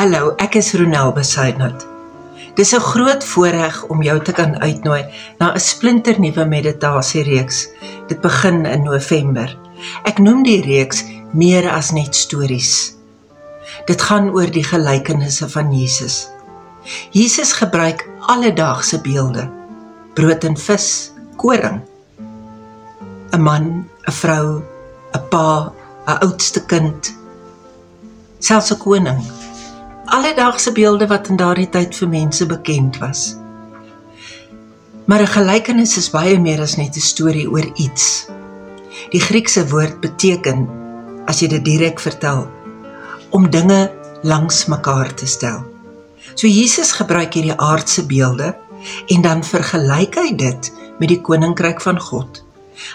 Hallo, ek is Ronel Besuidnout. Dis 'n groot voorreg om jou te kan uitnooi na 'n splinternuwe meditasiereeks. Dit begin in November. Ek noem die reeks meer as net stories. Dit gaan oor die gelykenisse van Jesus. Jesus gebruik alledaagse beelde. Brood en vis, koring. 'n man, 'n vrou, 'n pa, 'n oudste kind, selfs 'n koning. Alledaagse beelde wat in daardie tyd vir mense bekend was. Maar 'n gelykenis is baie meer as net 'n storie oor iets. Die Griekse woord beteken, as jy dit direk vertel, om dinge langs mekaar te stel. So Jesus gebruik hierdie aardse beelde en dan vergelyk hy dit met die koninkryk van God.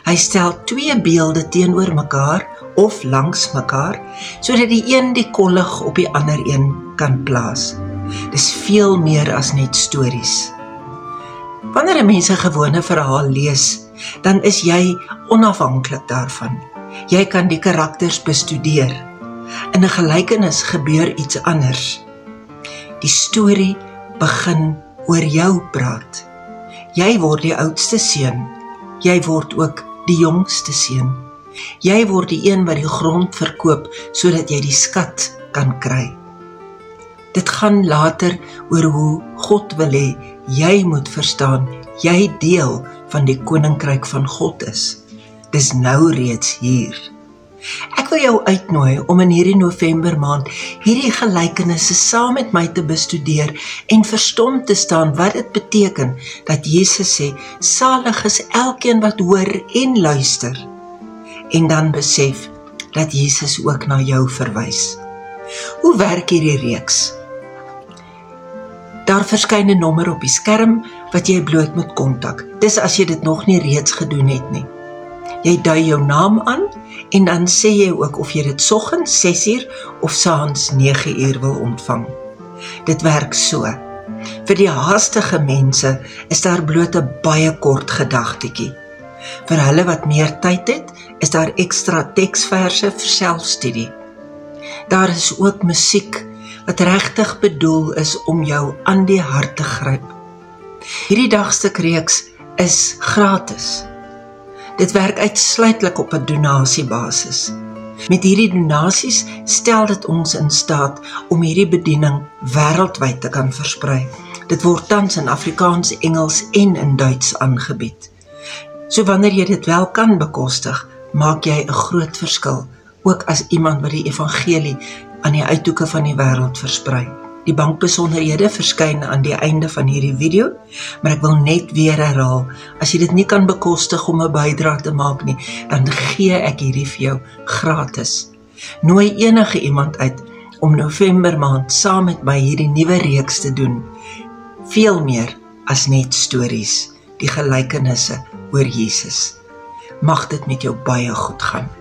Hy stel twee beelde teenoor mekaar of langs mekaar, sodat die een die kollig op die ander een kan plaas. Dis veel meer as net stories. Wanneer 'n mens 'n gewone verhaal lees, dan is jy onafhanklik daarvan. Jy kan die karakters bestudeer. In 'n gelykenis gebeur iets anders. Die storie begin oor jou praat. Jy word die oudste seun. Jy word ook die jongste seun. Jy word die een wat die grond verkoop, sodat jy die skat kan kry. Dit gaan later oor hoe God wil hê, jy moet verstaan, jy deel van die koninkryk van God is. Dis nou reeds hier. Ek wil jou uitnooi om in hierdie November maand hierdie gelykenisse saam met my te bestudeer en verstom te staan wat dit beteken dat Jesus sê, salig is elkeen wat hoor en luister. En dan besef dat Jesus ook na jou verwys. Hoe werk hierdie reeks? Daar verskyn 'n nommer op die skerm wat jy bloot moet kontak. Dis as jy dit nog nie reeds gedoen het nie. Jy dui jou naam aan en dan sê jy ook of jy dit soggens 6:00 of saans 9:00 wil ontvang. Dit werk so. Vir die haastige mense is daar bloot 'n baie kort gedagtetjie. Vir hulle wat meer tyd het, is daar ekstra teksverse vir selfstudie. Daar is ook musiek wat regtig bedoel is om jou aan die hart te gryp. Hierdie dagstukreeks is gratis. Dit werk uitsluitlik op 'n donasiebasis. Met hierdie donasies stel dit ons in staat om hierdie bediening wêreldwyd te kan versprei. Dit word tans in Afrikaans, Engels en in Duits aangebied. So wanneer jy dit wel kan bekostig, maak jy 'n groot verskil, ook as iemand wat die evangelie aan die uithoeke van die wêreld versprei. Die bankbesonderhede verskyn aan die einde van hierdie video, maar ek wil net weer herhaal, as jy dit nie kan bekostig om 'n bydrae te maak nie, dan gee ek hierdie vir jou gratis. Nooi enige iemand uit om November maand saam met my hierdie nuwe reeks te doen. Veel meer as net stories, die gelykenisse oor Jesus. Mag dit met jou baie goed gaan.